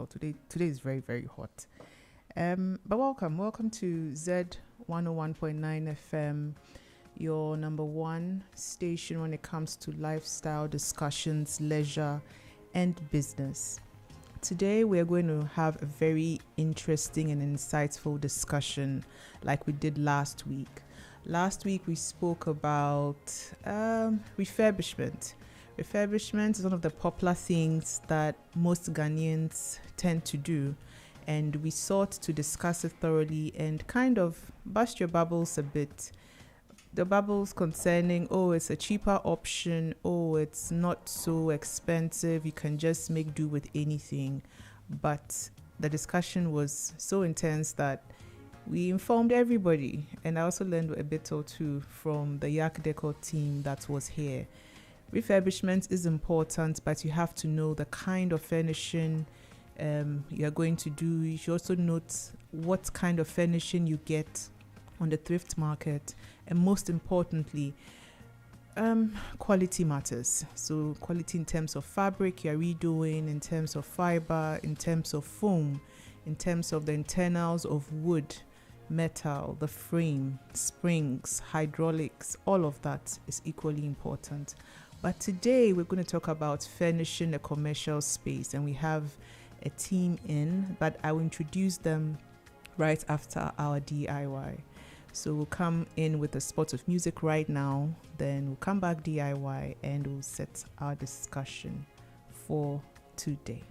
well, today is very, very hot. But welcome to ZED 101.9 FM, your number one station when it comes to lifestyle discussions, leisure, and business. Today, we're going to have a very interesting and insightful discussion like we did last week. Last week, we spoke about refurbishment. Refurbishment is one of the popular things that most Ghanaians tend to do, and we sought to discuss it thoroughly and kind of bust your bubbles a bit. The bubbles concerning, it's a cheaper option, it's not so expensive, you can just make do with anything. But the discussion was so intense that we informed everybody, and I also learned a bit or two from the ZED Décor team that was here. Refurbishment is important, but you have to know the kind of furnishing you're going to do. You should also note what kind of furnishing you get on the thrift market, and most importantly, quality matters. So quality in terms of fabric you're redoing, in terms of fiber, in terms of foam, in terms of the internals of wood, metal, the frame, springs, hydraulics, all of that is equally important. But today we're going to talk about furnishing a commercial space, and we have a team in, but I will introduce them right after our DIY. So we'll come in with a spot of music right now, then we'll come back DIY, and we'll set our discussion for today.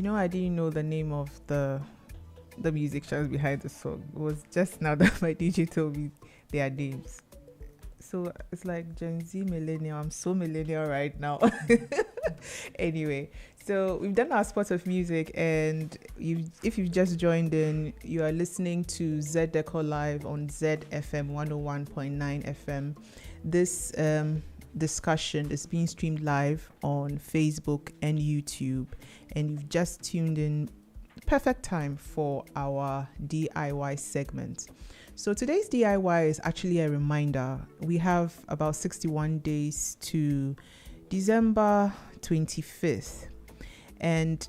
I didn't know the name of the musicians behind the song. It was just now that my DJ told me their names. So it's like Gen Z millennial. I'm so millennial right now. Anyway, so we've done our spot of music, and if you've just joined in, you are listening to ZED Décor Live on ZFM 101.9 FM. This discussion is being streamed live on Facebook and YouTube, and you've just tuned in. Perfect time for our DIY segment. So today's DIY is actually a reminder. We have about 61 days to December 25th. And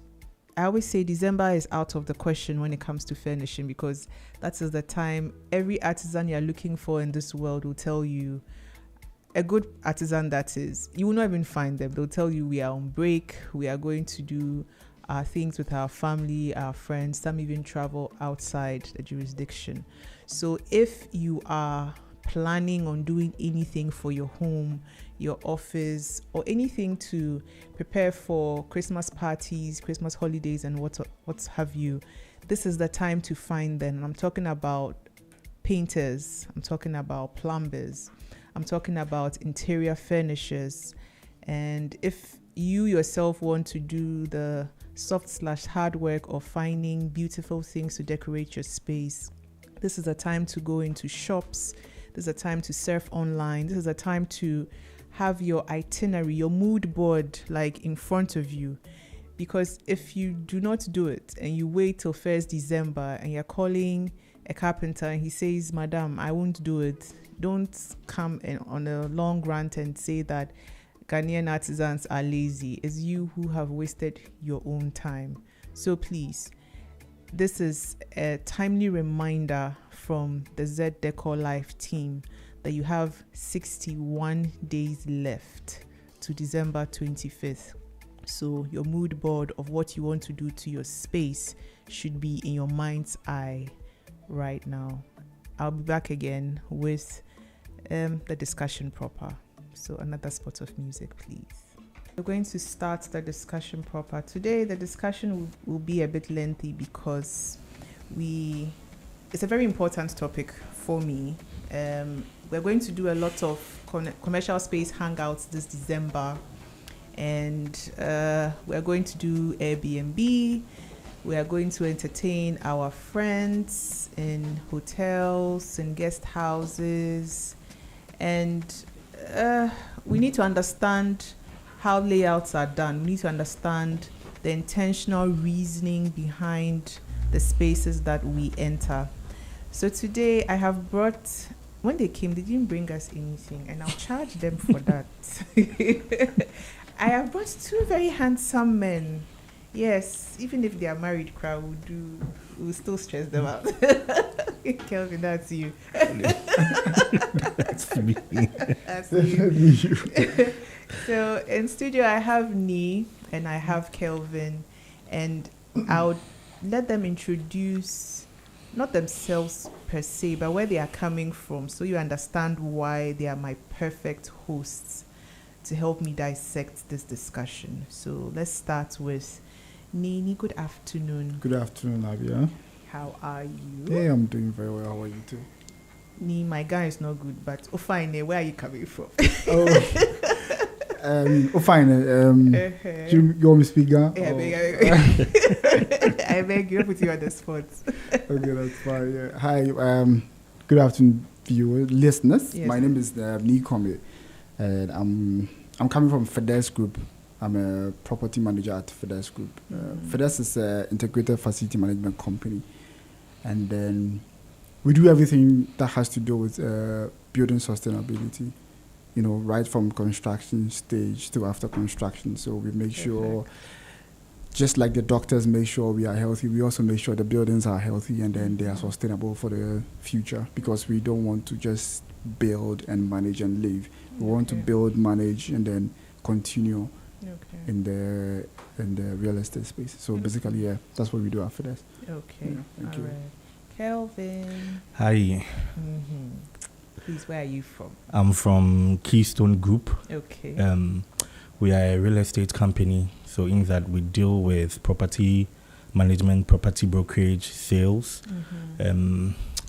I always say December is out of the question when it comes to furnishing, because that is the time every artisan you're looking for in this world will tell you, a good artisan that is, you will not even find them. They'll tell you we are on break, we are going to do our things with our family, our friends, some even travel outside the jurisdiction. So if you are planning on doing anything for your home, your office, or anything to prepare for Christmas parties, Christmas holidays, and what have you, this is the time to find them. I'm talking about painters, I'm talking about plumbers, I'm talking about interior furnishers, And if you yourself want to do the soft/hard work of finding beautiful things to decorate your space, this is a time to go into shops. This is a time to surf online. This is a time to have your itinerary, your mood board, like in front of you. Because if you do not do it and you wait till 1st December and you're calling a carpenter and he says, "Madam, I won't do it," don't come on a long rant and say that Ghanaian artisans are lazy. It's you who have wasted your own time. So please, this is a timely reminder from the ZED Décor Live team that you have 61 days left to December 25th. So your mood board of what you want to do to your space should be in your mind's eye right now. I'll be back again with the discussion proper. So another spot of music, please. We're going to start the discussion proper. Today, the discussion will be a bit lengthy because it's a very important topic for me. We're going to do a lot of commercial space hangouts this December, and we're going to do Airbnb. We are going to entertain our friends in hotels and guest houses, and we need to understand how layouts are done. We need to understand the intentional reasoning behind the spaces that we enter. So today I have brought, when they came, they didn't bring us anything, and I'll charge them for that. I have brought two very handsome men. Yes, even if they are married, crowd will still stress them out. Kelvin, that's you. That's me. That's you. So in studio I have Nee and I have Kelvin, and I'll let them introduce not themselves per se, but where they are coming from, so you understand why they are my perfect hosts to help me dissect this discussion. So let's start with Nee. Good afternoon. Good afternoon, Abia. How are you? Hey, I'm doing very well. How are you too? Nee, my guy is not good, but fine. Where are you coming from? Fine. You want me to speak now? Yeah, I beg you, put you on the spot. Okay, that's fine. Yeah. Hi. Good afternoon, viewers, listeners. Yes. My name is Nee Kome, and I'm coming from FEDES Group. I'm a property manager at FEDES Group. FEDES is an integrated facility management company, and then we do everything that has to do with building sustainability. You know, right from construction stage to after construction. So we make sure, just like the doctors make sure we are healthy, we also make sure the buildings are healthy and then they are sustainable for the future, because we don't want to just build and manage and leave. We want to build, manage, and then continue in the real estate space. So basically, yeah, that's what we do after that. Okay. Yeah, thank you. Right. Kelvin. Hi, Please, where are you from? I'm from Keystone Group. Okay. We are a real estate company, so in that we deal with property management, property brokerage, sales.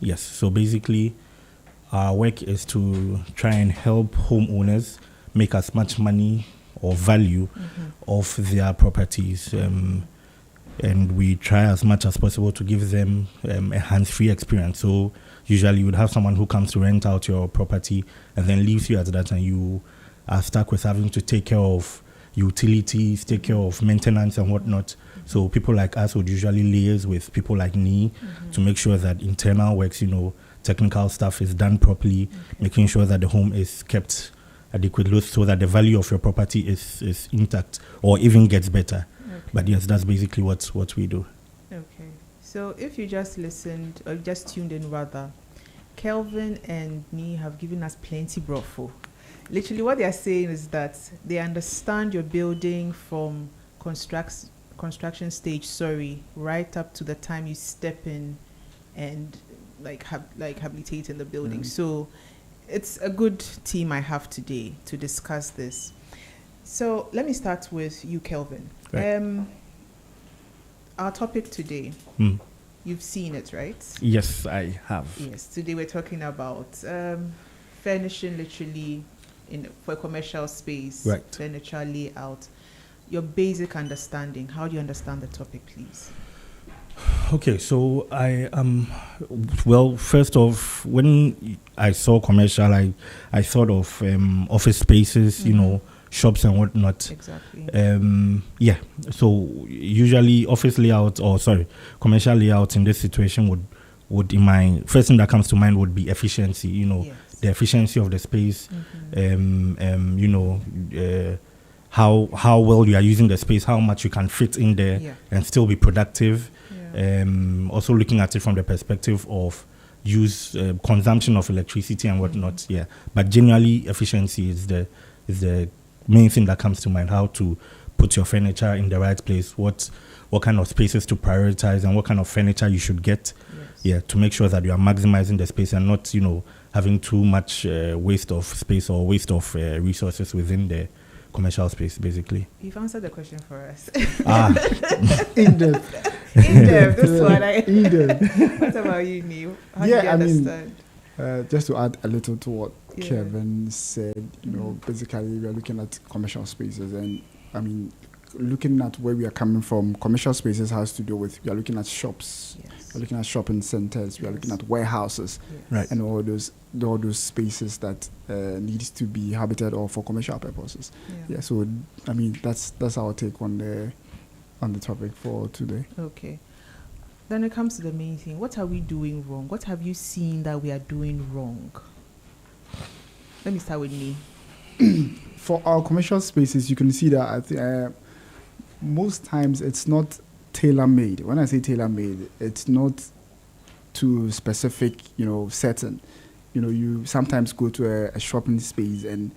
Yes, so basically our work is to try and help homeowners make as much money or value of their properties. And we try as much as possible to give them a hands-free experience. So usually you would have someone who comes to rent out your property and then leaves you at that, and you are stuck with having to take care of utilities, take care of maintenance and whatnot. So people like us would usually liaise with people like Nee to make sure that internal works, technical stuff is done properly, making sure that the home is kept adequately so that the value of your property is intact or even gets better. But yes, that's basically what we do. Okay. So if you just listened, or just tuned in rather, Kelvin and Nee have given us plenty brofo. Literally what they are saying is that they understand your building from construction stage, right up to the time you step in and habilitate in the building. So it's a good team I have today to discuss this. So let me start with you, Kelvin. Right. Our topic today, you've seen it, right? Yes, I have. Yes, today we're talking about furnishing literally for a commercial space, Right. furniture layout, your basic understanding. How do you understand the topic, please? Okay, so I well, first off, when I saw commercial, I thought of office spaces, you know, shops and whatnot. Exactly. Yeah. So usually commercial layout in this situation would in my first thing that comes to mind would be efficiency. You know, Yes. the efficiency of the space. You know, how well you are using the space, how much you can fit in there Yeah. and still be productive. Yeah. Also looking at it from the perspective of consumption of electricity and whatnot. Yeah, but generally efficiency is the main thing that comes to mind. How to put your furniture in the right place, what kind of spaces to prioritize, and what kind of furniture you should get. Yes. Yeah, to make sure that you are maximizing the space and not, you know, having too much waste of space or waste of resources within the commercial space, basically. You've answered the question for us. In depth. In depth, this one. In depth. What about you, Neil? How do Yeah, you I mean, understand? Just to add a little to what Yeah. Kevin said, you know, basically we are looking at commercial spaces, and I mean, looking at where we are coming from, commercial spaces has to do with, we are looking at shops, Yes. we are looking at shopping centers, we are looking Yes. at warehouses, Yes. Right. and all those spaces that needs to be habited or for commercial purposes. Yeah, so I mean that's our take on the topic for today. Okay. Then it comes to the main thing. What are we doing wrong? What have you seen that we are doing wrong? Let me start with me. For our commercial spaces, you can see that I think most times it's not tailor-made. When I say tailor-made, it's not too specific, you know, setting. You know, you sometimes go to a shopping space and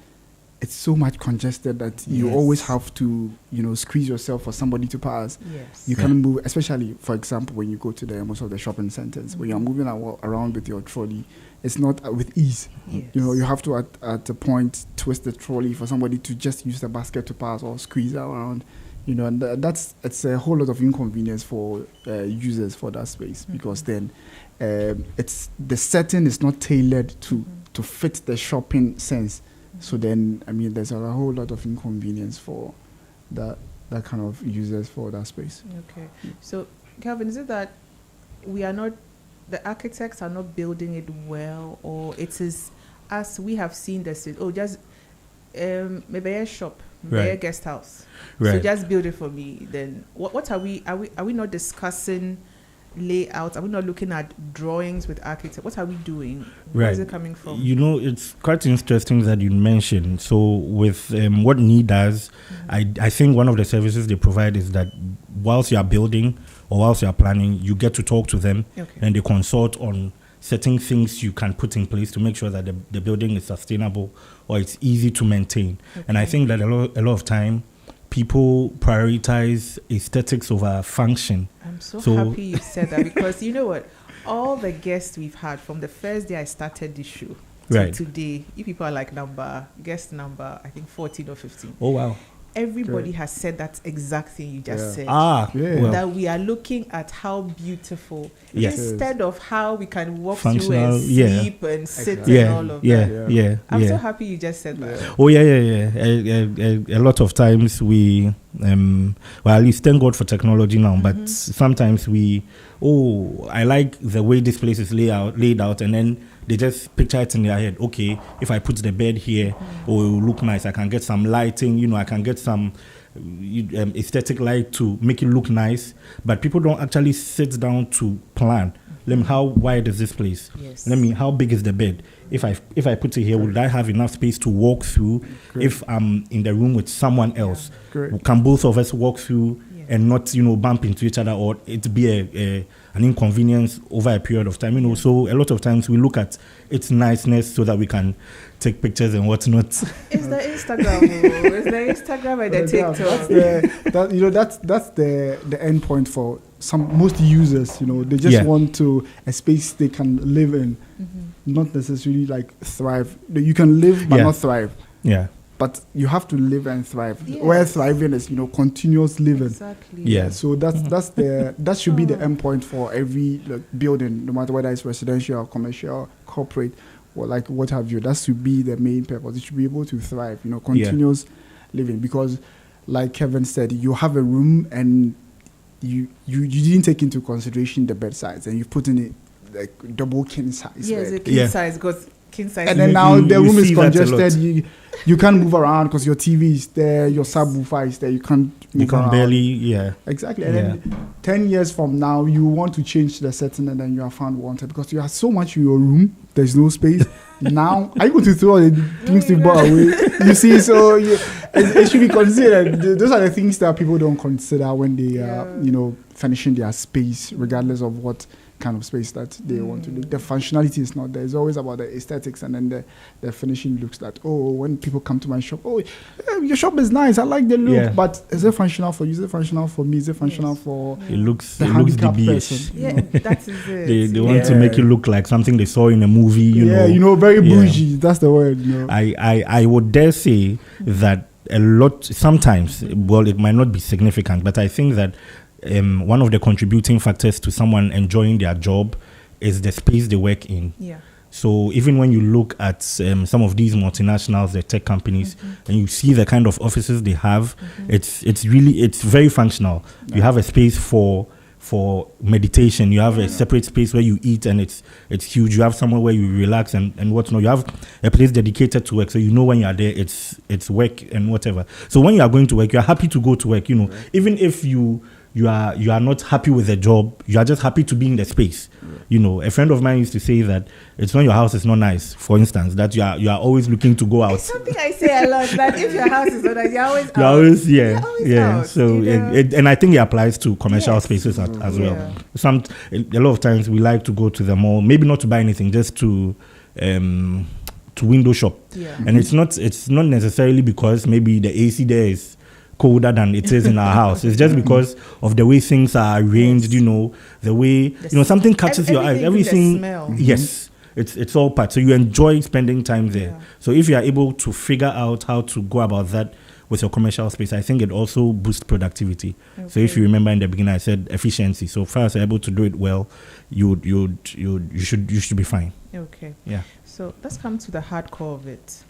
it's so much congested that you Yes. always have to, you know, squeeze yourself for somebody to pass. Yes. You can move, especially, for example, when you go to most of the shopping centers, when you're moving around with your trolley, it's not with ease. Yes. You know, you have to, at a point, twist the trolley for somebody to just use the basket to pass or squeeze around. You know, and it's a whole lot of inconvenience for users for that space, because then it's the setting is not tailored to fit the shopping sense. So then, I mean, there's a whole lot of inconvenience for that kind of users for that space. Okay. So, Calvin, is it that the architects are not building it well, or it is, as we have seen this, just maybe a shop, maybe a Right. guest house. Right. So just build it for me. Then what are we not discussing layout? Are we not looking at drawings with architects? What are we doing? Where is Right. it coming from? You know, it's quite interesting that you mentioned. So with what NEED does, I think one of the services they provide is that whilst you are building or whilst you are planning, you get to talk to them Okay. and they consult on certain things you can put in place to make sure that the building is sustainable or it's easy to maintain. And I think that a lot of time, people prioritize aesthetics over function. I'm so So- happy you said that, because you know what? All the guests we've had from the first day I started this show to Right. today, you people are like guest number, I think 14 or 15. Oh, wow. Everybody has said that exact thing you just Yeah. said. Yeah. Well, That we are looking at how beautiful, Yes. instead of how we can walk through Functional, and yeah. sleep and sit Exactly. and all of that. Yeah. I'm so happy you just said that. Oh yeah. A lot of times we, well, at least thank God for technology now. But sometimes I like the way this place is laid out, and then they just picture it in their head. Okay, if I put the bed here, it will look nice. I can get some lighting. You know, I can get some aesthetic light to make it look nice. But people don't actually sit down to plan. How wide is this place? Yes. How big is the bed? If I put it here, would I have enough space to walk through? Great. If I'm in the room with someone else, Great. can both of us walk through Yeah. and not, bump into each other, or it be an inconvenience over a period of time? So a lot of times we look at its niceness so that we can take pictures and whatnot. It's the Instagram. It's the Instagram and the TikTok. That's the end point for most users. They just want a space they can live in, not necessarily like thrive. You can live but not thrive. Yeah. But you have to live and thrive. Yes. Where thriving is, continuous living. Exactly. Yeah. So that should be the end point for every building, no matter whether it's residential, commercial, corporate, or like what have you. That should be the main purpose. It should be able to thrive, continuous living. Because, like Kevin said, you have a room and you didn't take into consideration the bed size, and you put in it like double king size. Yes, bed. a king size, because king size. And then now the room is congested. You can't move around because your TV is there, your subwoofer is there. You can't move around. Barely, Exactly. And then 10 years from now, you want to change the setting, and then you are found wanted because you have so much in your room. There's no space. Now, are you going to throw all the things to bar away? You see, so it should be considered. Those are the things that people don't consider when they are, finishing their space, regardless of what kind of space that they want to do. The functionality is not there. It's always about the aesthetics, and then the finishing looks that, when people come to my shop, your shop is nice, I like the look, but is it functional for you? Is it functional for me? Is it functional for it looks DB-ish person? Yeah, that is it. They want to make you look like something they saw in a movie, you know. Very bougie. That's the word, I would dare say that a lot, sometimes, well, it might not be significant, but I think that one of the contributing factors to someone enjoying their job is the space they work in. Yeah. So even when you look at some of these multinationals, the tech companies, and you see the kind of offices they have, it's very functional. Yeah. You have a space for meditation. You have a separate space where you eat, and it's huge. You have somewhere where you relax and whatnot. You have a place dedicated to work, so you know when you are there, it's work and whatever. So when you are going to work, you are happy to go to work. Even if you are not happy with the job, you are just happy to be in the space. A friend of mine used to say that it's when your house is not nice, for instance, that you are always looking to go out. It's something I say a lot, that if your house is not nice, you're always out. You're always out, so and I think it applies to commercial spaces as well. A lot of times we like to go to the mall, maybe not to buy anything, just to window shop. And it's not necessarily because maybe the AC there is colder than it is in our house. It's just because of the way things are arranged, the way, something catches your eye. Everything, smell. Yes, it's all part. So you enjoy spending time there. So if you are able to figure out how to go about that with your commercial space, I think it also boosts productivity. Okay. So if you remember in the beginning, I said efficiency. So far as you're able to do it well, you should be fine. Okay. Yeah. So let's come to the hardcore of it.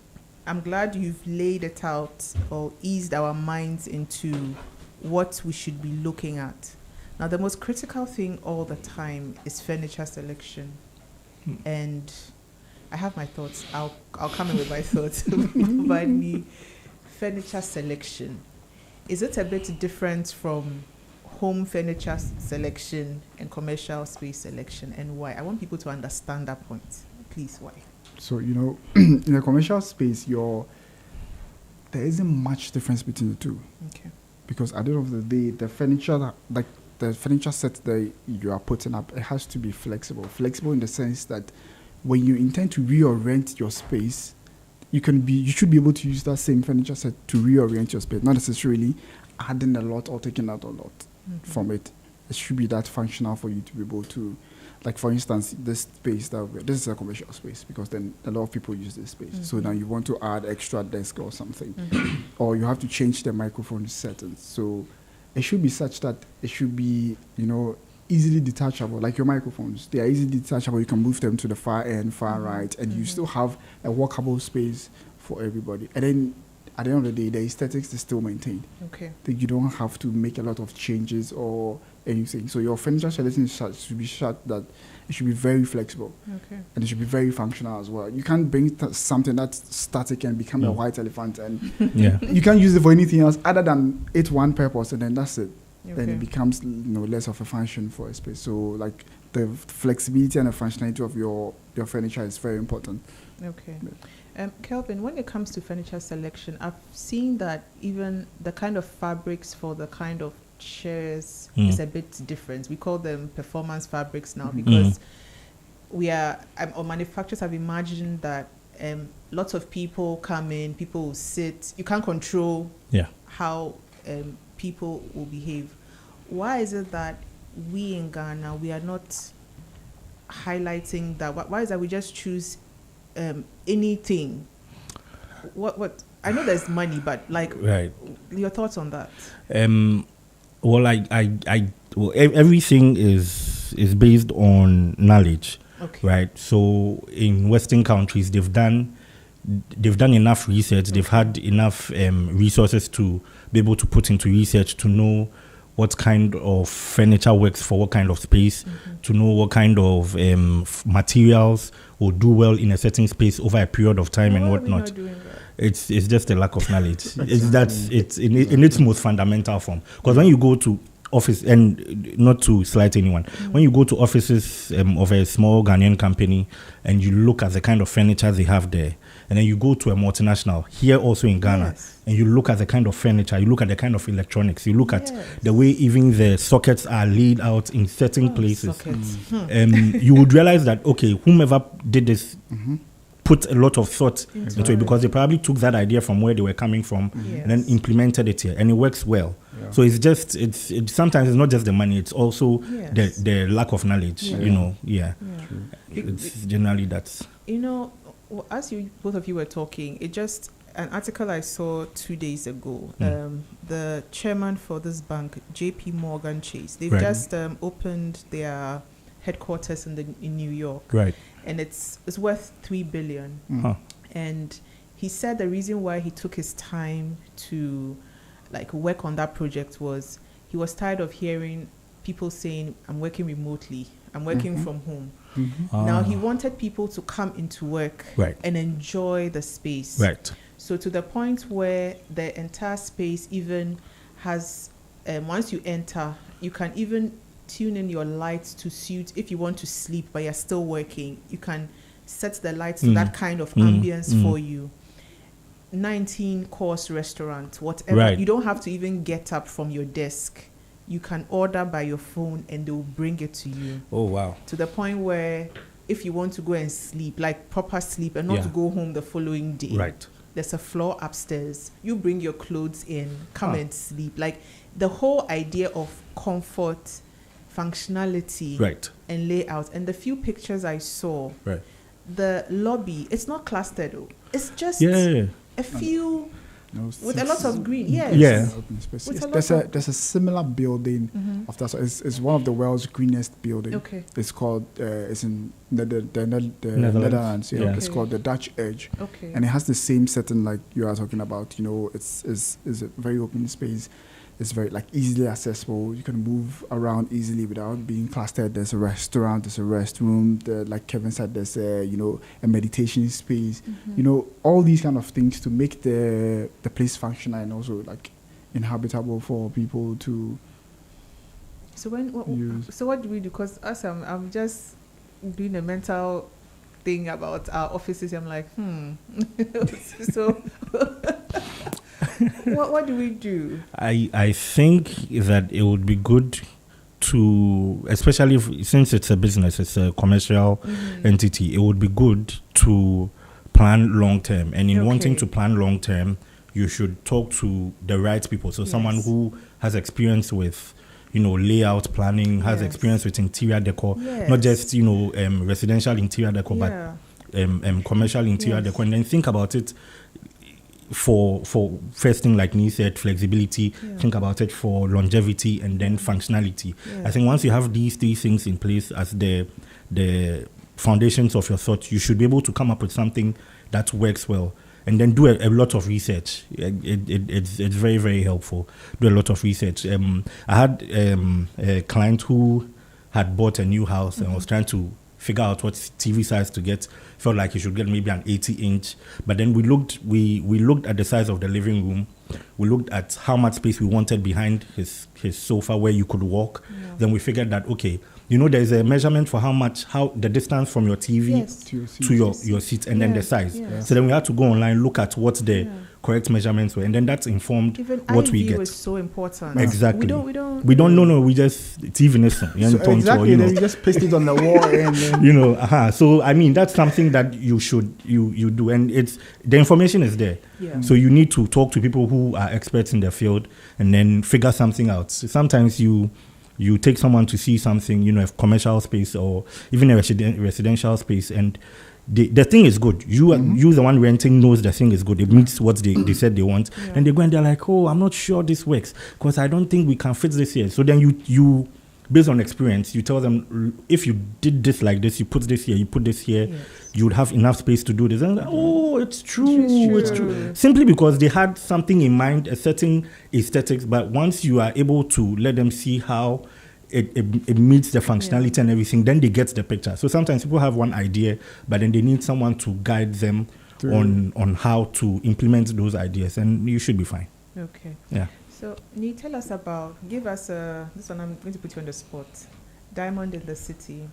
I'm glad you've laid it out or eased our minds into what we should be looking at. Now, the most critical thing all the time is furniture selection. And I have my thoughts. I'll come in with my thoughts. Provide me furniture selection. Is it a bit different from home furniture selection and commercial space selection, and why? I want people to understand that point. Please, why? So, in the commercial space, there isn't much difference between the two. Okay. Because at the end of the day, the furniture, like the furniture set that you are putting up, it has to be flexible. Flexible in the sense that when you intend to reorient your space, you should be able to use that same furniture set to reorient your space, not necessarily adding a lot or taking out a lot from it. It should be that functional for you to be able to. Like, for instance, this space this is a commercial space because then a lot of people use this space. So now you want to add extra desk or something, or you have to change the microphone settings. So it should be such that it should be, easily detachable. Like your microphones, they are easily detachable. You can move them to the far end, far right, and you still have a walkable space for everybody. And then at the end of the day, the aesthetics is still maintained. Okay. That you don't have to make a lot of changes or anything. So your furniture selection should be shut that it should be very flexible. Okay. And it should be very functional as well. You can't bring something that's static and become a white elephant, and you can't use it for anything else other than its one purpose, and then that's it. Okay. Then it becomes less of a function for a space. So like the flexibility and the functionality of your furniture is very important. Okay. Kelvin, when it comes to furniture selection, I've seen that even the kind of fabrics for the kind of chairs is a bit different. We call them performance fabrics now because or manufacturers have imagined that lots of people come in, people will sit. You can't control how people will behave. Why is it that we in Ghana, we are not highlighting that? Why is that we just choose anything? What I know there's money, but your thoughts on that? Well, everything is based on knowledge. Okay. right? So in Western countries, they've done enough research. They've had enough resources to be able to put into research to know what kind of furniture works for what kind of space, to know what kind of materials will do well in a certain space over a period of time and whatnot. It's just a lack of knowledge. It's in its most fundamental form. Because when you go to office, and not to slight anyone, when you go to offices of a small Ghanaian company and you look at the kind of furniture they have there, and then you go to a multinational here also in Ghana, and you look at the kind of furniture, you look at the kind of electronics, you look at the way even the sockets are laid out in certain places, you would realize that, okay, whomever did this put a lot of thought into it, because they probably took that idea from where they were coming from and then implemented it here, and it works well. So it's just, it's sometimes it's not just the money, it's also the lack of knowledge, you know. It's generally that's. You know, as both of you were talking, it just, an article I saw 2 days ago, the chairman for this bank, JP Morgan Chase, they've just opened their headquarters in New York. Right. And it's worth $3 billion. And he said the reason why he took his time to work on that project was he was tired of hearing people saying, I'm working remotely, I'm working from home. Now he wanted people to come into work and enjoy the space. Right. So to the point where the entire space even has, once you enter, you can even tune in your lights to suit, if you want to sleep but you're still working, you can set the lights to that kind of ambience for you. 19-course restaurant, whatever. You don't have to even get up from your desk. You can order by your phone and they will bring it to you. Oh, wow. To the point where if you want to go and sleep, like proper sleep, and not to go home the following day. Right. There's a floor upstairs. You bring your clothes in, come and sleep. Like the whole idea of comfort, functionality, and layout. And the few pictures I saw, the lobby, it's not clustered. It's just a few with a lot of green. Open space. There's a similar building of that. So it's one of the world's greenest building. Okay. It's called it's in the Netherlands. It's called the Dutch Edge. Okay. And it has the same setting like you are talking about. You know, it's a very open space. It's very easily accessible. You can move around easily without being clustered. There's a restaurant, there's a restroom. Like Kevin said, there's a meditation space. You know, all these kind of things to make the place functional and also inhabitable for people to. So what do we do? Because as I'm just doing a mental thing about our offices. I'm like, so. What do we do? I think that it would be good to, especially since it's a business, it's a commercial entity, it would be good to plan long term. And in wanting to plan long term, you should talk to the right people. So someone who has experience with, layout planning, has experience with interior decor, not just, residential interior decor, but commercial interior decor. And then think about it for first thing, like Nii said, flexibility. Think about it for longevity and then functionality. I think once you have these three things in place as the foundations of your thought, you should be able to come up with something that works well. And then do a lot of research. It's very, very helpful. Do a lot of research. I had a client who had bought a new house and was trying to figure out what TV size to get. Felt like he should get maybe an 80-inch. But then we looked at the size of the living room. We looked at how much space we wanted behind his sofa where you could walk. Then we figured that, okay, there's a measurement for how the distance from your TV to your seat, and then the size. So then we had to go online, look at what the correct measurements were, and then that's informed even what we get. Is so important. Exactly. We don't know. We just it's even so exactly. Then you just paste it on the wall, and then So I mean, that's something that you should you do, and it's the information is there. So you need to talk to people who are experts in the field, and then figure something out. So sometimes you take someone to see something, a commercial space or even a residential space, and the thing is good. You the one renting knows the thing is good. It meets what they said they want. And they go and they're like, oh, I'm not sure this works because I don't think we can fit this here. So then you based on experience, you tell them, if you did this like this, you put this here, you put this here, you would have enough space to do this. And it's true. It's true. Simply because they had something in mind, a certain aesthetics, but once you are able to let them see how it meets the functionality and everything, then they get the picture. So sometimes people have one idea, but then they need someone to guide them on how to implement those ideas, and you should be fine. Okay. Yeah. So, give us this one, I'm going to put you on the spot. Diamond in the City.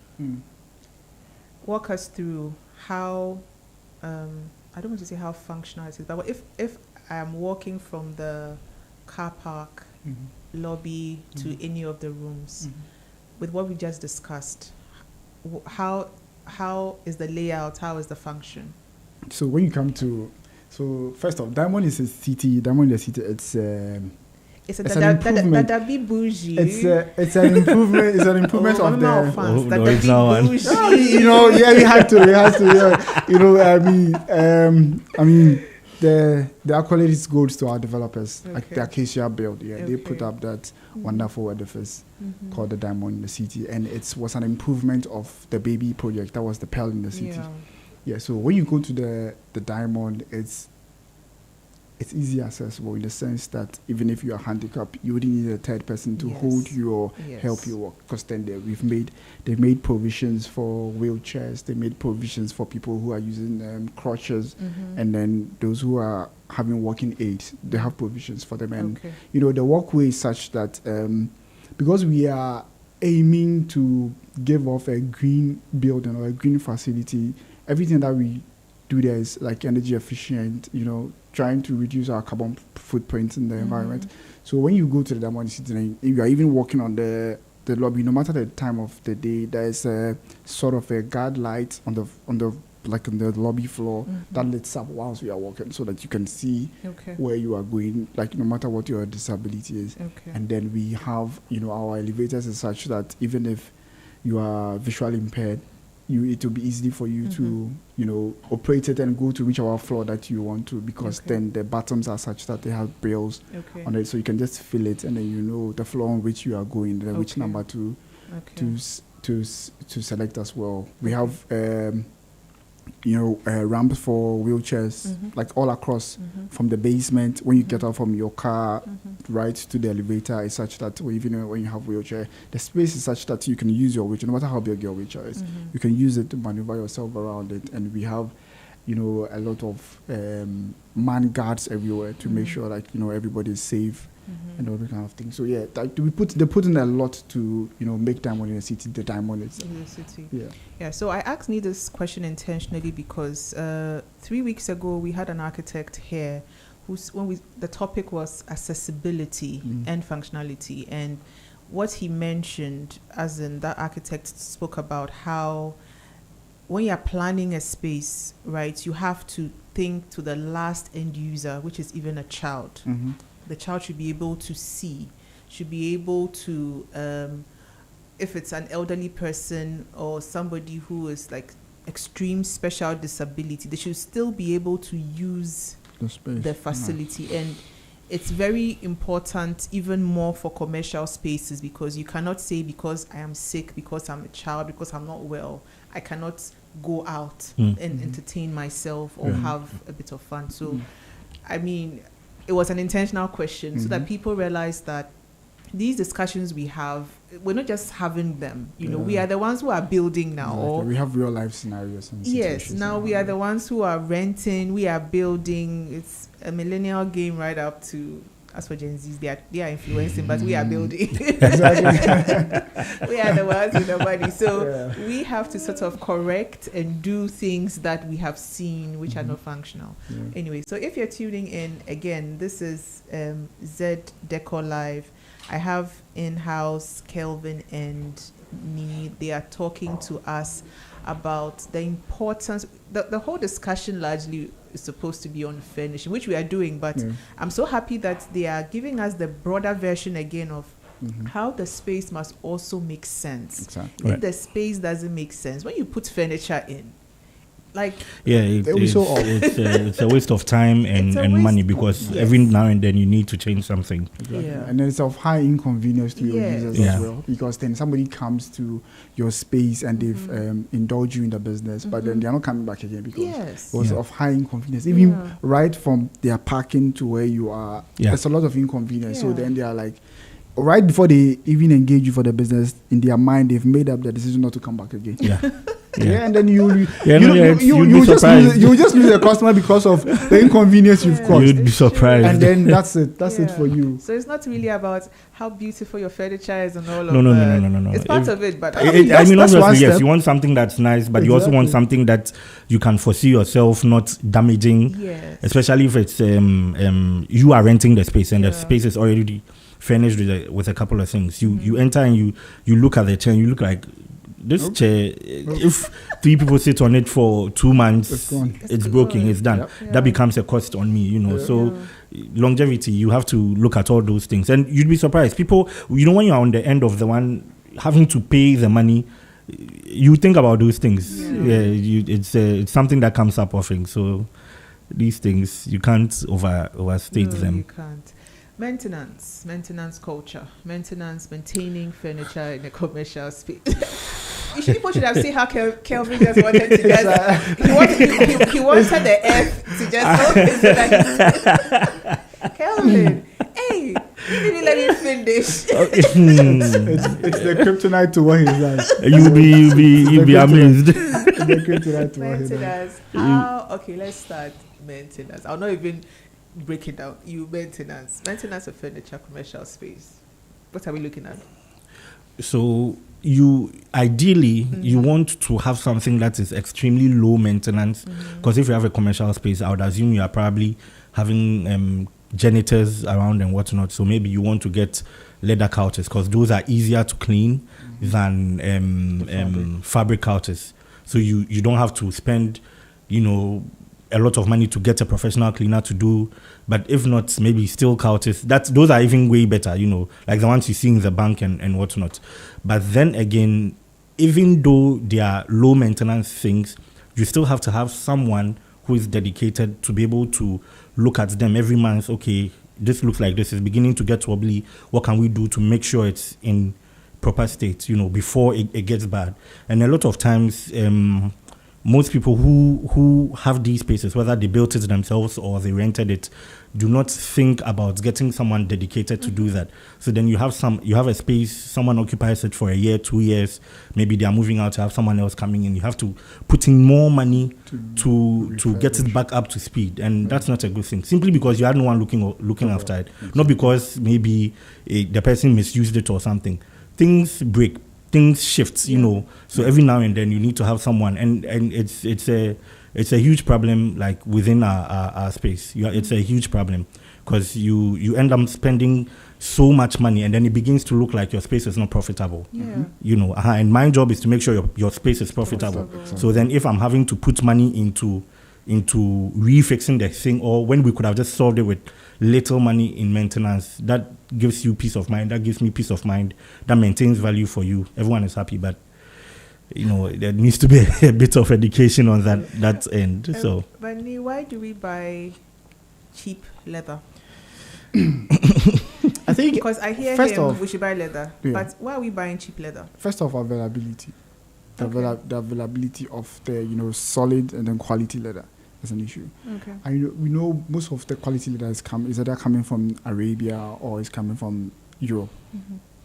Walk us through how, I don't want to say how functional it is, but if I am walking from the car park lobby to any of the rooms, with what we just discussed, how is the layout, how is the function? So when you come to, first off, Diamond is a city. Diamond in the City. It's an improvement. Bougie. It's an improvement. It's an improvement of the. Bougie. We had to. The accolades goes to our developers, like the Acacia build. They put up that wonderful edifice called the Diamond in the City, and it was an improvement of the baby project that was the Pearl in the City. So when you go to the Diamond, it's easy accessible in the sense that even if you are handicapped, you wouldn't need a third person to hold you or help you walk. Because then they've made provisions for wheelchairs. They made provisions for people who are using crutches, and then those who are having walking aids. They have provisions for them, and the walkway is such that because we are aiming to give off a green building or a green facility, everything that we do there is like energy efficient, trying to reduce our carbon footprint in the environment. So when you go to the Diamond City, you are even walking on the lobby, no matter the time of the day, there is a sort of a guard light on the lobby floor that lights up whilst we are walking, so that you can see where you are going, like no matter what your disability is. And then we have, our elevators is such that even if you are visually impaired, it will be easy for you to, operate it and go to whichever floor that you want to, because then the buttons are such that they have brails on it, so you can just fill it, and then the floor on which you are going, then which number to select as well. We have ramps for wheelchairs, like all across from the basement. When you get out from your car, right to the elevator is such that, even when you have wheelchair, the space is such that you can use your wheelchair, no matter how big your wheelchair is, you can use it to maneuver yourself around it. And we have, a lot of man guards everywhere to make sure everybody is safe and all that kind of thing. So they put in a lot to make Diamond in the City the Diamond itself. In the city. So I asked Nida this question intentionally because 3 weeks ago we had an architect here the topic was accessibility and functionality, and what he mentioned, as in that architect spoke about how when you're planning a space, right, you have to think to the last end user, which is even a child. The child should be able to see, should be able to, if it's an elderly person or somebody who is like extreme special disability, they should still be able to use the facility. And it's very important, even more for commercial spaces, because you cannot say, because I am sick, because I'm a child, because I'm not well, I cannot go out and entertain myself or have a bit of fun. So, I mean, it was an intentional question so that people realize that these discussions we have, we're not just having them. We are the ones who are building now. Or we have real life scenarios. And now we are the ones who are renting. We are building. It's a millennial game right up to, as for Gen Zs, they are influencing, but we are building. We are the ones with the money. So we have to sort of correct and do things that we have seen which are not functional. Anyway, so if you're tuning in, again, this is ZED Décor Live. I have in-house Kelvin and me. They are talking to us about the importance. The whole discussion largely is supposed to be on furnishing, which we are doing, but I'm so happy that they are giving us the broader version again of how the space must also make sense. If the space doesn't make sense, when you put furniture in, Like, it's a waste of time and money, because every now and then you need to change something. Exactly. And then it's of high inconvenience to your users as well, because then somebody comes to your space and they've indulged you in the business, but then they're not coming back again because it was of high inconvenience. Even right from their parking to where you are, there's a lot of inconvenience. So then they are like, right before they even engage you for the business, in their mind they've made up the decision not to come back again. And then you just lose a customer because of the inconvenience you've caused. You'd be surprised. And then that's it for you. So it's not really about how beautiful your furniture is and all of that. No. It's part of it, but obviously, yes, you want something that's nice, but you also want something that you can foresee yourself not damaging. Especially if it's you are renting the space and the space is already furnished with a couple of things. You enter and you look at the chair and you look like, this chair, if 3 people sit on it for 2 months, it's broken, it's done. That becomes a cost on me, So longevity, you have to look at all those things. And you'd be surprised. People, when you're on the end of the one having to pay the money, you think about those things. It's something that comes up often. So these things, you can't overstate them. You can't. Maintenance culture, maintaining furniture in a commercial space. Usually people should have seen how Kelvin just wanted to just, he wanted the F to just Kelvin, hey, you didn't let me finish. It's the kryptonite to what he does. You'll be amazed. The kryptonite to what he does. Okay, let's start maintenance. I'll not even break it down. Maintenance of furniture, commercial space. What are we looking at? So you ideally you want to have something that is extremely low maintenance, because if you have a commercial space, I would assume you are probably having janitors around and whatnot. So maybe you want to get leather couches, because those are easier to clean than fabric couches. So you don't have to spend a lot of money to get a professional cleaner to do. But if not, maybe steel couches. Those are even way better, like the ones you see in the bank and whatnot. But then again, even though they are low maintenance things, you still have to have someone who is dedicated to be able to look at them every month. Okay, this looks like this is beginning to get wobbly. What can we do to make sure it's in proper state, before it gets bad? And a lot of times, most people who have these spaces, whether they built it themselves or they rented it, do not think about getting someone dedicated to do that. So then you have a space, someone occupies it for a year, 2 years, maybe they are moving out to have someone else coming in. You have to put in more money to get it back up to speed, and that's not a good thing. Simply because you had no one looking after it, not because maybe the person misused it or something. Things break. Things shift, So every now and then you need to have someone, and it's a huge problem, like within our space. It's a huge problem, because you end up spending so much money, and then it begins to look like your space is not profitable. And my job is to make sure your space is profitable. So then, if I'm having to put money into refixing the thing, or when we could have just solved it with little money in maintenance, that gives you peace of mind. That gives me peace of mind. That maintains value for you. Everyone is happy, but there needs to be a bit of education on that end. So, but why do we buy cheap leather? I think because I hear we should buy leather, but why are we buying cheap leather? First off, availability. The availability of the solid and then quality leather is an issue. Okay. We know most of the quality leather is either coming from Arabia or is coming from Europe,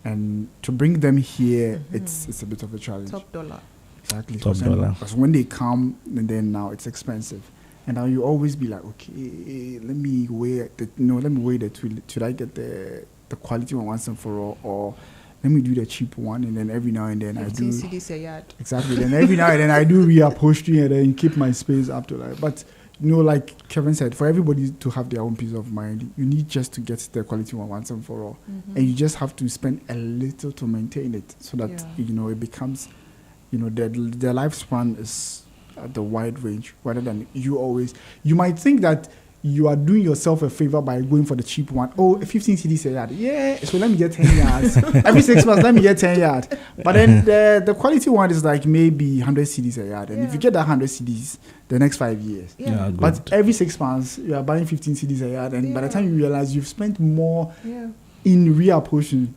and to bring them here, it's a bit of a challenge. Top dollar. Exactly. Top dollar. Because when they come, and then now it's expensive, and now you always be like, okay, let me weigh the two. Should I get the quality one once and for all, or let me do the cheap one, and then every now and then I do. CDs a yard. Exactly. Then every now and then I do reupholstery and then keep my space up to that. But like Kevin said, for everybody to have their own peace of mind, you need just to get the quality one once and for all, and you just have to spend a little to maintain it, so that it becomes, the lifespan is at the wide range, rather than you might think that you are doing yourself a favor by going for the cheap one. Oh, 15 cedis a yard. Yeah, so let me get 10 yards. Every 6 months, let me get 10 yards. But then the quality one is like maybe 100 cedis a yard. And if you get that 100 cedis, the next 5 years. Yeah, but every 6 months, you are buying 15 cedis a yard. And by the time you realize you've spent more in reapportion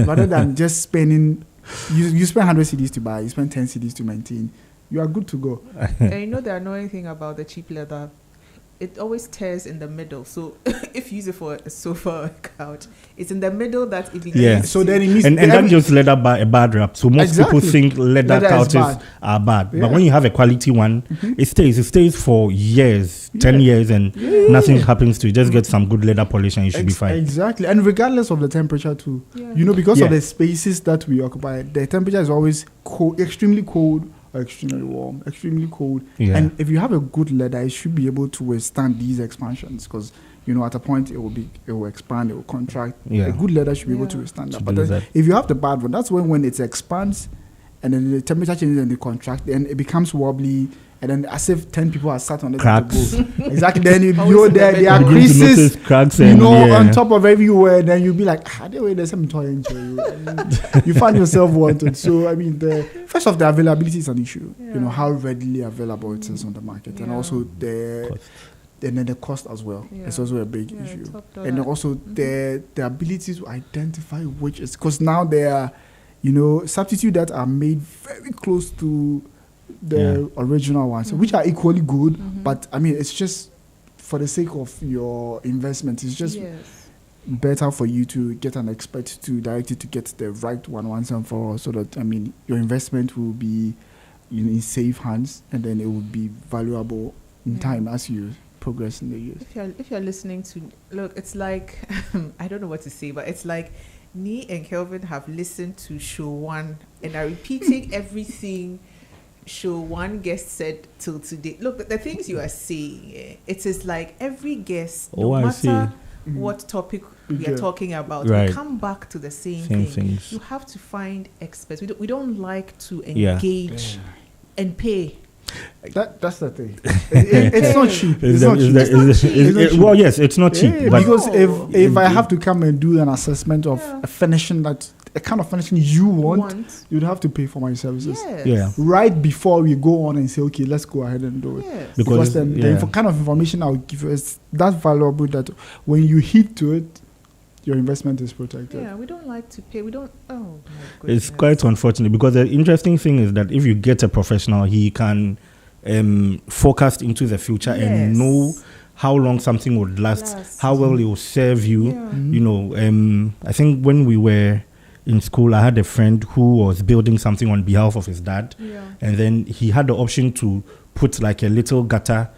rather than just spending, you spend 100 cedis to buy, you spend 10 cedis to maintain. You are good to go. And you know the annoying thing about the cheap leather, it always tears in the middle. So if you use it for a sofa or a couch, it's in the middle that it begins. So then it means and that gives leather a bad rap. So most people think leather couches are bad. But when you have a quality one, it stays for years, 10 years, and nothing happens to it. Just get some good leather polish and you should be fine. Exactly. And regardless of the temperature too, you know, because of the spaces that we occupy, the temperature is always cold, extremely cold, extremely warm, extremely cold. And if you have a good leather, it should be able to withstand these expansions, because you know at a point it will expand, it will contract. A good leather should be able to withstand that. But then if you have the bad one, that's when it expands and then the temperature changes and it contracts, then it becomes wobbly, and then as if 10 people are sat on it. Cracks. Exactly. Then if you're there are creases, cracks, you know, on top of everywhere. Then you'll be like, there's some toy into you. You find yourself wanted. So I mean, first off, the availability is an issue. You know how readily available it is on the market, and also and then the cost as well. It's also a big issue. And also the ability to identify which is, because now there are, you know, substitutes that are made very close to the original ones, which are equally good, but I mean, it's just for the sake of your investment, it's just better for you to get an expert to direct you to get the right one once and for all, so that, I mean, your investment will be in safe hands, and then it will be valuable in time as you progress in the years. If you're listening to, look, it's like, I don't know what to say, but it's like me and Kelvin have listened to show one and are repeating everything show one guest said till today. Look, the things you are saying, it is like every guest, no matter what topic we are talking about, we come back to the same thing. Things. You have to find experts. We don't like to engage and pay. That's the thing. It's not cheap. Well, yes, it's not cheap. Because if I have to come and do an assessment of a finishing a kind of finishing you want, you'd have to pay for my services. Right before we go on and say, okay, let's go ahead and do it. Because then the kind of information I'll give you is that valuable that when you hit to it, your investment is protected. Yeah, we don't like to pay. We don't. Oh my goodness. It's quite unfortunate, because the interesting thing is that if you get a professional, he can forecast into the future and know how long something would last, how well it will serve you. You know, I think when we were in school, I had a friend who was building something on behalf of his dad, and then he had the option to put like a little gutter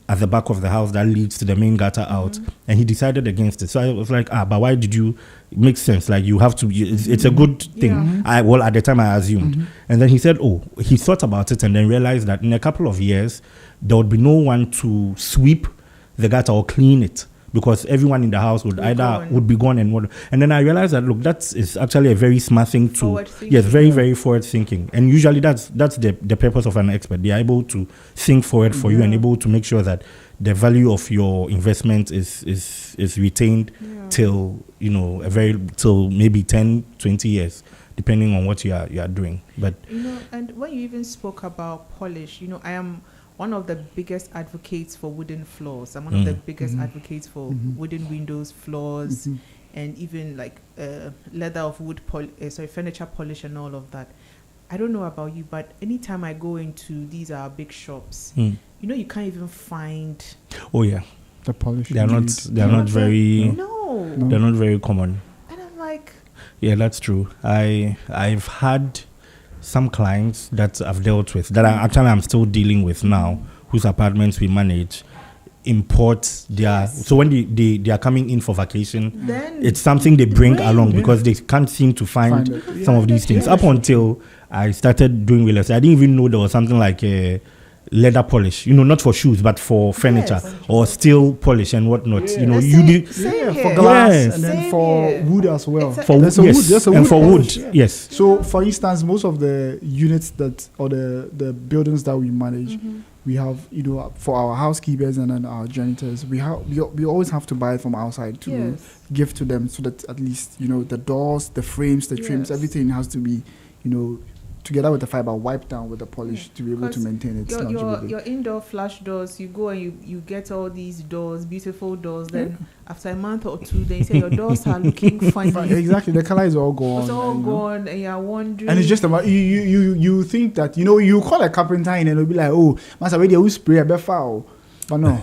at the back of the house that leads to the main gutter out, and he decided against it. So I was like, but why did you? It makes sense. Like, you have to. It's a good thing. Well, at the time I assumed, and then he said, he thought about it and then realized that in a couple of years there would be no one to sweep the gutter or clean it, because everyone in the house would be gone and then I realized that, look, that is actually a very smart thing to very, very forward thinking. And usually that's the purpose of an expert. They are able to think forward for you and able to make sure that the value of your investment is retained till, you know, till maybe 10, 20 years, depending on what you are doing. But you know, and when you even spoke about polish, you know, I am one of the biggest advocates for wooden floors. I'm one of the biggest advocates for wooden windows, floors, and even like leather of wood, furniture polish and all of that. I don't know about you, but anytime I go into these big shops, you know, you can't even find. Oh yeah, the polish. They're not very common. And I'm like, yeah, that's true. I've had some clients that I've dealt with that I'm still dealing with now, whose apartments we manage, import their so when they are coming in for vacation, then it's something they bring along because they can't seem to find some of these things. Up until I started doing real estate, I didn't even know there was something like a leather polish, you know, not for shoes but for furniture or steel polish and whatnot. You know, you do for glass and then for wood as well. For wood, and for wood, So for instance, most of the units that or the buildings that we manage, We have, for our housekeepers and then our janitors, we always have to buy it from outside to give to them, so that at least, the doors, the frames, the trims, everything has to be, together with the fiber, wiped down with the polish to be able to maintain it. Your indoor flash doors, you go and you get all these doors, beautiful doors. Then after a month or two, they say your doors are looking funny. Exactly, the color is all gone. It's all gone, and you're wondering. And it's just about you think that you call a carpenter in and it'll be like, oh, master, where you spray a bit foul, but no,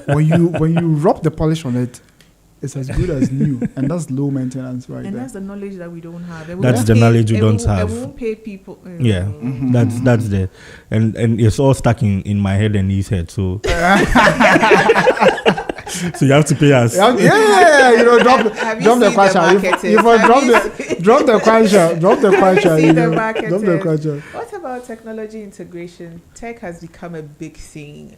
when you rub the polish on it, it's as good as new, and that's low maintenance, right? And there. that's the knowledge that we don't have. That's the knowledge we don't have. I won't pay people. Yeah, that's the, and it's all stuck in my head and his head. So, so you have to pay us. Drop the question. Drop the question. What about technology integration? Tech has become a big thing.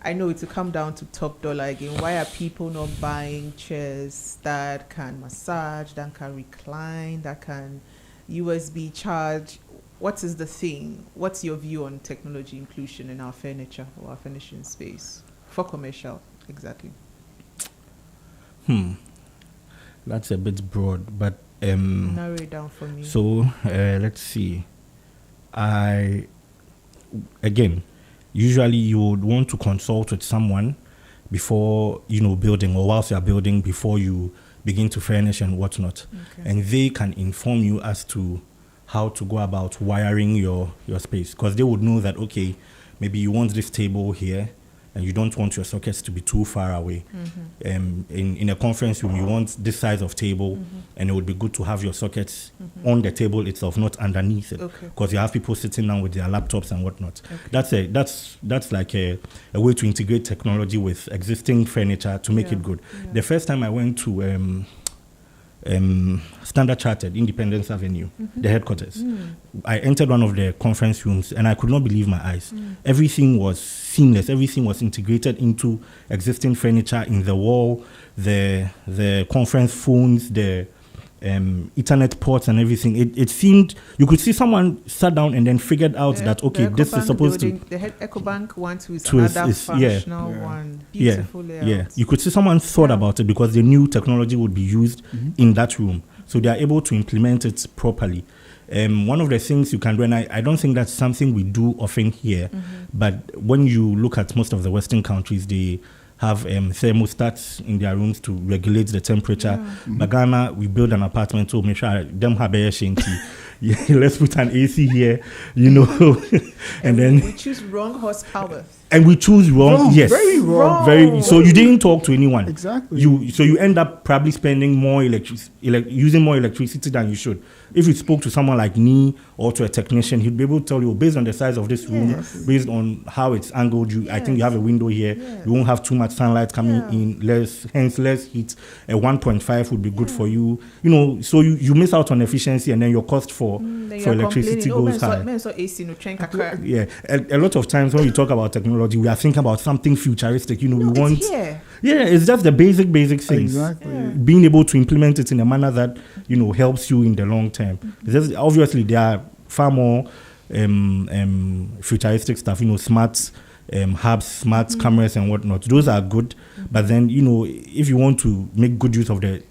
I know it will come down to top dollar again. Why are people not buying chairs that can massage, that can recline, that can USB charge? What is the thing? What's your view on technology inclusion in our furniture or our furnishing space for commercial? Exactly. That's a bit broad, but narrow it down for me. So let's see. Usually you would want to consult with someone before, building, or whilst you are building, before you begin to furnish and whatnot. Okay. And they can inform you as to how to go about wiring your space. Because they would know that, okay, maybe you want this table here, and you don't want your sockets to be too far away. In a conference room, you want this size of table, and it would be good to have your sockets on the table itself, not underneath it, because you have people sitting down with their laptops and whatnot. That's like a way to integrate technology with existing furniture to make it good. The first time I went to Standard Chartered, Independence Avenue, the headquarters. I entered one of the conference rooms and I could not believe my eyes. Everything was seamless. Everything was integrated into existing furniture in the wall, the conference phones, the Ethernet ports and everything. It seemed, you could see someone sat down and then figured out that, okay, this is supposed building, to... The EcoBank one is another functional one. Beautiful layout. Yeah, you could see someone thought about it because they knew technology would be used in that room. So they are able to implement it properly. One of the things you can do, and I don't think that's something we do often here, but when you look at most of the Western countries, they have thermostats in their rooms to regulate the temperature. But Ghana, we build an apartment to make sure them have air shanty. Let's put an AC here, and then we choose wrong horsepower. And we choose wrong. Yes, very wrong. Very. So you didn't talk to anyone. Exactly. You end up probably spending more using more electricity than you should. If you spoke to someone like me or to a technician, he'd be able to tell you, based on the size of this room, based on how it's angled, I think you have a window here. You won't have too much sunlight coming in. Less heat. A 1.5 would be good for you. So you miss out on efficiency, and then your cost for electricity goes high. Yeah, a lot of times when we talk about technology, we are thinking about something futuristic. We want. It's just the basic things. Exactly. Being able to implement it in a manner that helps you in the long term. Obviously, there are far more futuristic stuff. Smart hubs, smart cameras, and whatnot. Those are good. But then if you want to make good use of the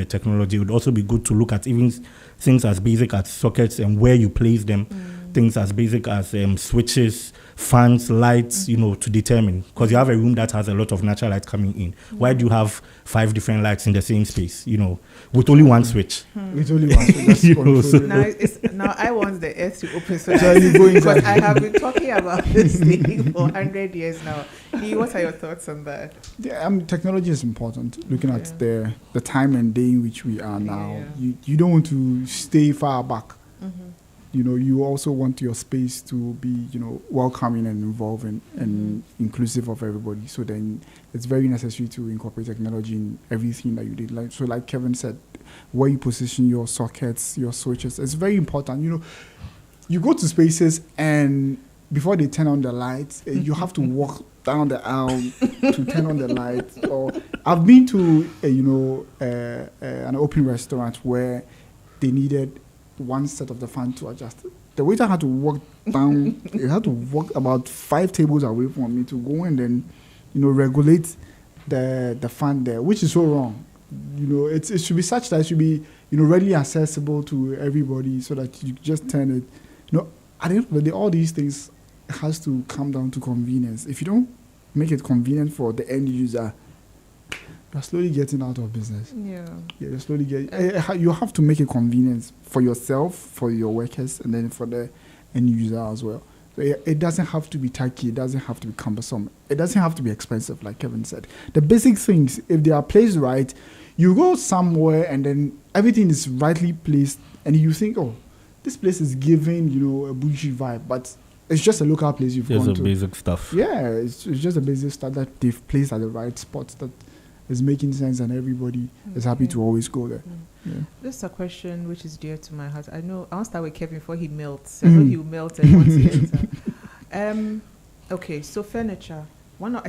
technology, it would also be good to look at even things as basic as sockets and where you place them. Things as basic as switches, fans, lights, to determine, because you have a room that has a lot of natural light coming in. Why do you have 5 different lights in the same space, with only one switch? With only one switch. Now I want the earth to open so because I have been talking about this thing for 100 years now. What are your thoughts on that? Yeah, technology is important. Looking at the time and day in which we are now, you don't want to stay far back. You also want your space to be, welcoming and involving and inclusive of everybody. So then it's very necessary to incorporate technology in everything that you did. Like Kevin said, where you position your sockets, your switches, it's very important. You go to spaces and before they turn on the lights, you have to walk down the aisle to turn on the lights. Or I've been to, an open restaurant where they needed one set of the fan to adjust The waiter had to walk down. He had to walk about 5 tables away from me to go and then, regulate the fan there, which is so wrong. It should be such that it should be, readily accessible to everybody so that you just turn it. At the end of the day, all these things has to come down to convenience. If you don't make it convenient for the end user, you're slowly getting out of business. Yeah, you're slowly getting. You have to make it convenient for yourself, for your workers, and then for the end user as well. So it doesn't have to be tacky. It doesn't have to be cumbersome. It doesn't have to be expensive, like Kevin said. The basic things, if they are placed right, you go somewhere and then everything is rightly placed, and you think, oh, this place is giving, a bougie vibe, but it's just a local place you've gone to. Just the basic stuff. Yeah, it's just a basic stuff that they've placed at the right spot that is making sense, and everybody is happy to always go there. Yeah. This is a question which is dear to my heart. I want to start with Kevin before he melts. I know he will melt and want to enter. Okay, so furniture. One of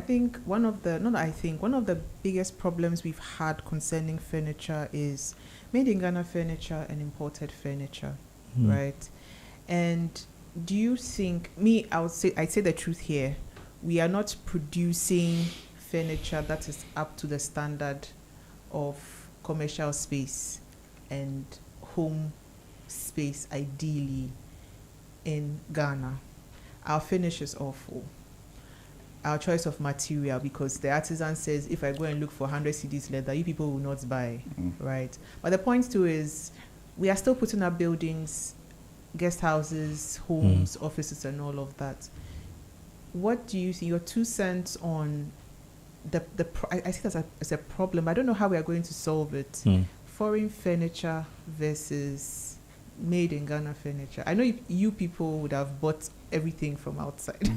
the biggest problems we've had concerning furniture is made in Ghana furniture and imported furniture, right? And do you think, I'd say the truth here, we are not producing furniture that is up to the standard of commercial space and home space, ideally, in Ghana. Our finish is awful. Our choice of material, because the artisan says, if I go and look for 100 CDs leather, you people will not buy, right? But the point too is, we are still putting up buildings, guest houses, homes, offices, and all of that. What do you think, your 2 cents on I see that as a problem. I don't know how we are going to solve it. Foreign furniture versus made in Ghana furniture. I know you people would have bought everything from outside.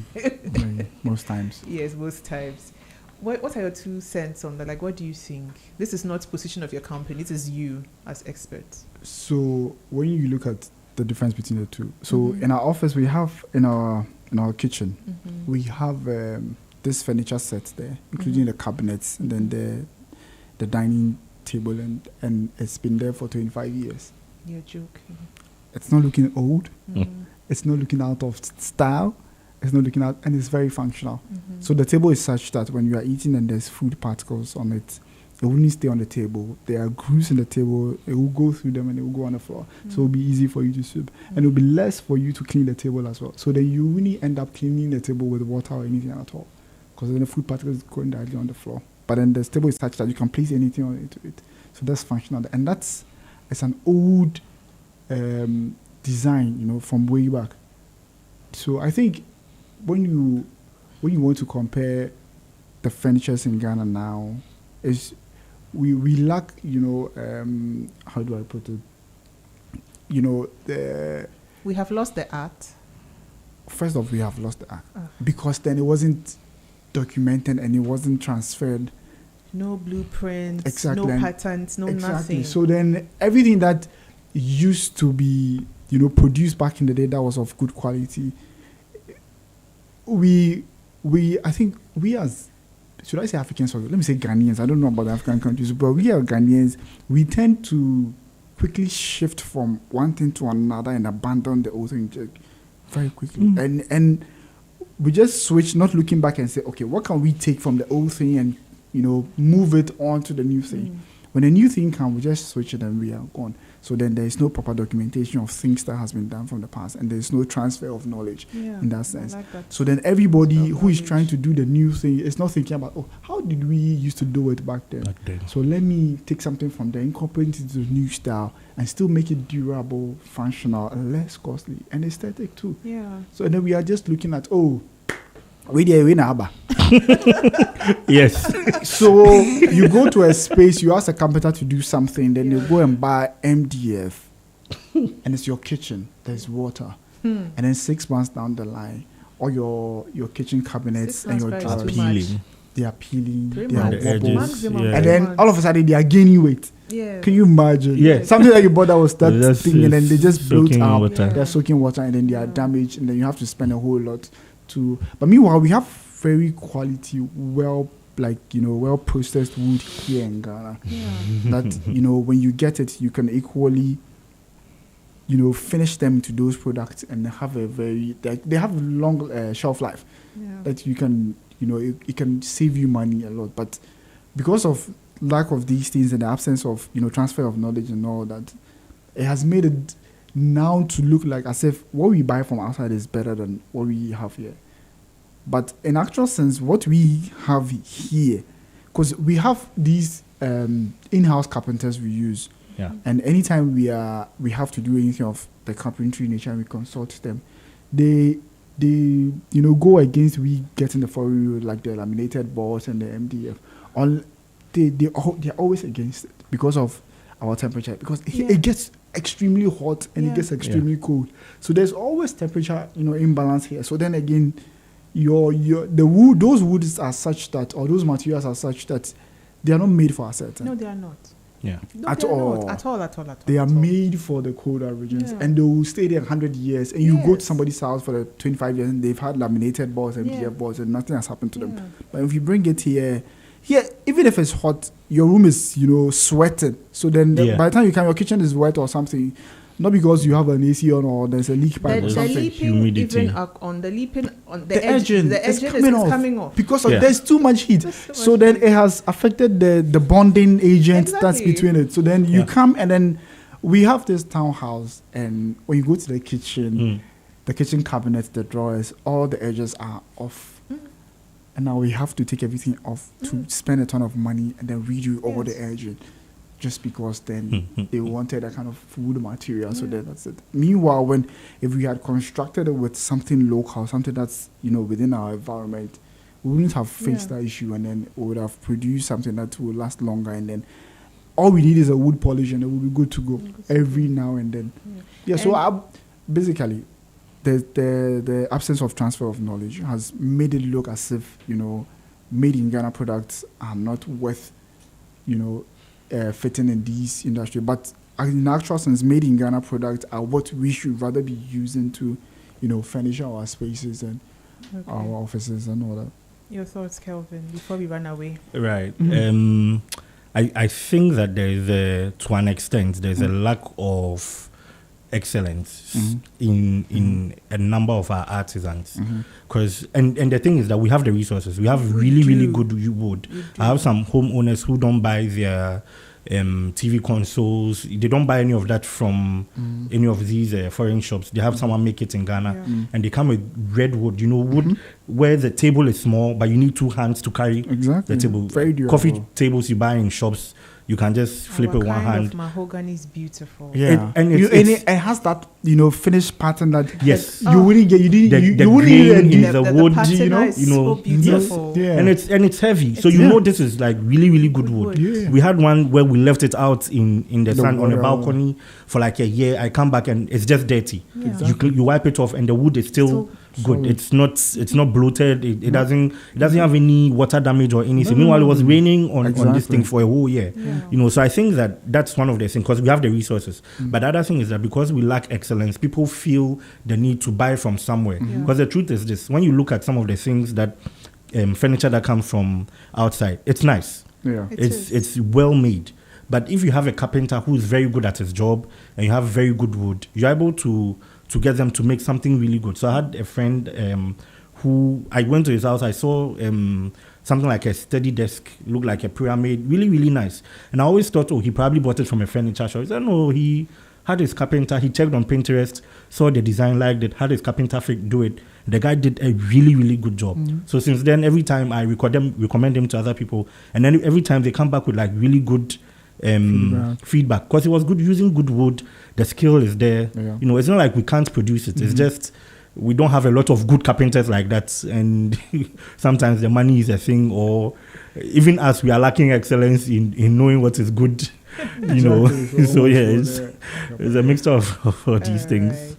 Most times. Yes, most times. What are your 2 cents on that? Like, what do you think? This is not position of your company. This is you as experts. So when you look at the difference between the two, so in our office we have in our kitchen we have this furniture set there, including the cabinets and then the dining table, and it's been there for 25 years. You're joking. It's not looking old. It's not looking out of style. It's not looking out, and it's very functional. So the table is such that when you are eating and there's food particles on it, it wouldn't stay on the table. There are grooves in the table. It will go through them and it will go on the floor. So it will be easy for you to sweep. And it will be less for you to clean the table as well. So then you really end up cleaning the table with water or anything at all, because then the food particles is going directly on the floor. But then the table is such that you can place anything on it. So that's functional. And it's an old design, from way back. So I think when you want to compare the furnitures in Ghana now, is we lack, how do I put it? We have lost the art. First off, we have lost the art because then it wasn't documented and it wasn't transferred. No blueprints, exactly. No patterns, no nothing. So then everything that used to be, produced back in the day that was of good quality, I think we as, should I say Africans or let me say Ghanaians, I don't know about the African countries, but we are Ghanaians, we tend to quickly shift from one thing to another and abandon the old thing very quickly. And we just switch, not looking back and say, okay, what can we take from the old thing and, move it on to the new thing. When a new thing comes, we just switch it and we are gone. So then there is no proper documentation of things that has been done from the past, and there is no transfer of knowledge in that sense. Like that. So then everybody who is trying to do the new thing is not thinking about, how did we used to do it back then? So let me take something from there, incorporate it into the new style, and still make it durable, functional, and less costly, and aesthetic too. Yeah. So then we are just looking at, we now. Yes. So you go to a space, you ask a carpenter to do something, then you go and buy MDF, and it's your kitchen. There's water, and then 6 months down the line, all your kitchen cabinets and your drawers, they are peeling, they are wobbles, and then all of a sudden they are gaining weight. Yeah. Can you imagine? Yeah. Something that you bought that was that thing, and then they just bloat out. Water. They're soaking water, and then they are damaged, and then you have to spend a whole lot to. But meanwhile, we have very quality, well processed wood here in Ghana. Yeah. That when you get it, you can equally finish them to those products and have they have a long shelf life that you can, it can save you money a lot. But because of lack of these things and the absence of, transfer of knowledge and all that, it has made it now to look like as if what we buy from outside is better than what we have here. But in actual sense, what we have here, because we have these in-house carpenters we use, and anytime we have to do anything of the carpentry nature, we consult them. They go against we getting the foreign road, like the laminated boards and the MDF. They're always against it because of our temperature, because it gets extremely hot and it gets extremely cold. So there's always temperature, imbalance here. So then again, those woods are such that, or those materials are such that they are not made for a certain. No, they are not. Yeah. No, At all. They are made for the colder regions, and they will stay there 100 years. And you go to somebody's house for the 25 years, and they've had laminated boards and MDF boards, and nothing has happened to them. But if you bring it here, even if it's hot, your room is, sweating. So then by the time you come, your kitchen is wet or something. Not because you have an AC on or there's a leak pipe or something. Humidity. The engine is coming off. Because there's too much heat. So then it has affected the bonding agent that's between it. So then you come, and then we have this townhouse, and when you go to the kitchen, the kitchen cabinets, the drawers, all the edges are off. And now we have to take everything off to spend a ton of money and then redo all the edging. Just because then they wanted that kind of wood material, so then that's it. Meanwhile, if we had constructed it with something local, something that's within our environment, we wouldn't have faced that issue, and then we would have produced something that will last longer. And then all we need is a wood polish, and it will be good to go every now and then. So basically, the absence of transfer of knowledge has made it look as if made in Ghana products are not worth fitting in this industry, but in actual sense, made in Ghana products are what we should rather be using to, furnish our spaces and our offices and all that. Your thoughts, Kelvin, before we run away? Right. I think that to an extent, there's a lack of excellence in a number of our artisans, because and the thing is that we have the resources. We have really good wood. I have some homeowners who don't buy their TV consoles. They don't buy any of that from any of these foreign shops. They have someone make it in Ghana, and they come with red wood. Wood where the table is small, but you need two hands to carry the table. Very durable. Coffee tables you buy in shops, you can just flip it one hand. Of mahogany is beautiful. Yeah, it has that finished pattern that you wouldn't get. You wouldn't get the wood. So beautiful. And it's heavy, so this is like really good wood. We had one where we left it out in the sun on a balcony for like a year. I come back and it's just dirty. You wipe it off and the wood is still good. It's not bloated. It doesn't have any water damage or anything. Meanwhile, it was raining on this thing for a whole year. So I think that's one of the things, because we have the resources. But the other thing is that because we lack excellence, people feel the need to buy from somewhere. Because the truth is this: when you look at some of the things that furniture that comes from outside, it's nice. It's well made. But if you have a carpenter who is very good at his job and you have very good wood, you're able to get them to make something really good. So I had a friend who I went to his house. I saw something like a study desk, looked like a pyramid, really nice. And I always thought, he probably bought it from a furniture shop. He said, no, he had his carpenter. He checked on Pinterest, saw the design, liked it, had his carpenter do it. The guy did a really good job. So since then, every time I recommend him to other people, and then every time they come back with like really good feedback, because it was good using good wood. The skill is there. It's not like we can't produce it. It's just we don't have a lot of good carpenters like that, and sometimes the money is a thing, or even us, we are lacking excellence in knowing what is good. So it's a mixture of all these things.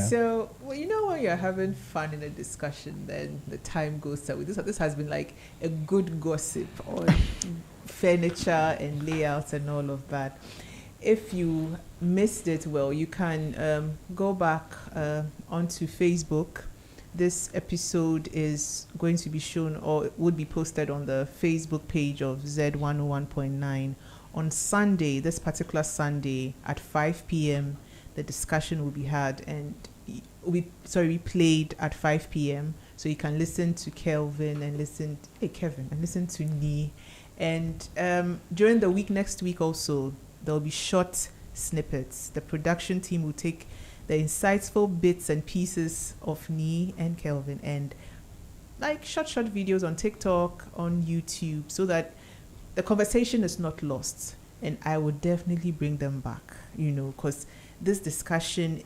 So when you're having fun in a discussion, then the time goes away. This has been like a good gossip on furniture and layouts and all of that. If you missed it, you can go back onto Facebook. This episode is going to be shown, or would be posted on the Facebook page of ZED 101.9 on Sunday, this particular Sunday at 5 p.m. the discussion will be had, and we played at 5 p.m. So you can listen to Kevin and listen to Nee. And during the week, next week also, there'll be short snippets. The production team will take the insightful bits and pieces of Nee and Kelvin and like short videos on TikTok, on YouTube, so that the conversation is not lost. And I would definitely bring them back, because this discussion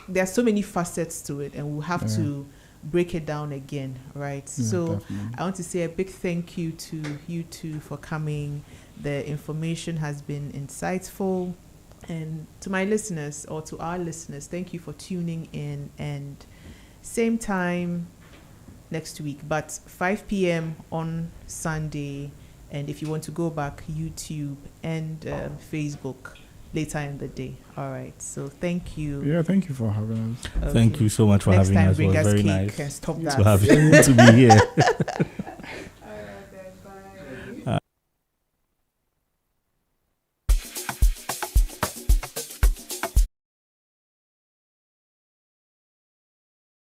there are so many facets to it, and we'll have to break it down again, right? Yeah, so definitely. I want to say a big thank you to you two for coming. The information has been insightful. And to my listeners, or to our listeners, thank you for tuning in. And same time next week, but 5 p.m. on Sunday. And if you want to go back, YouTube and Facebook later in the day. All right. So thank you. Yeah, thank you for having us. Okay. Thank you so much for Next having time, us. It bring was us very cake nice and stop to that. have you to be here.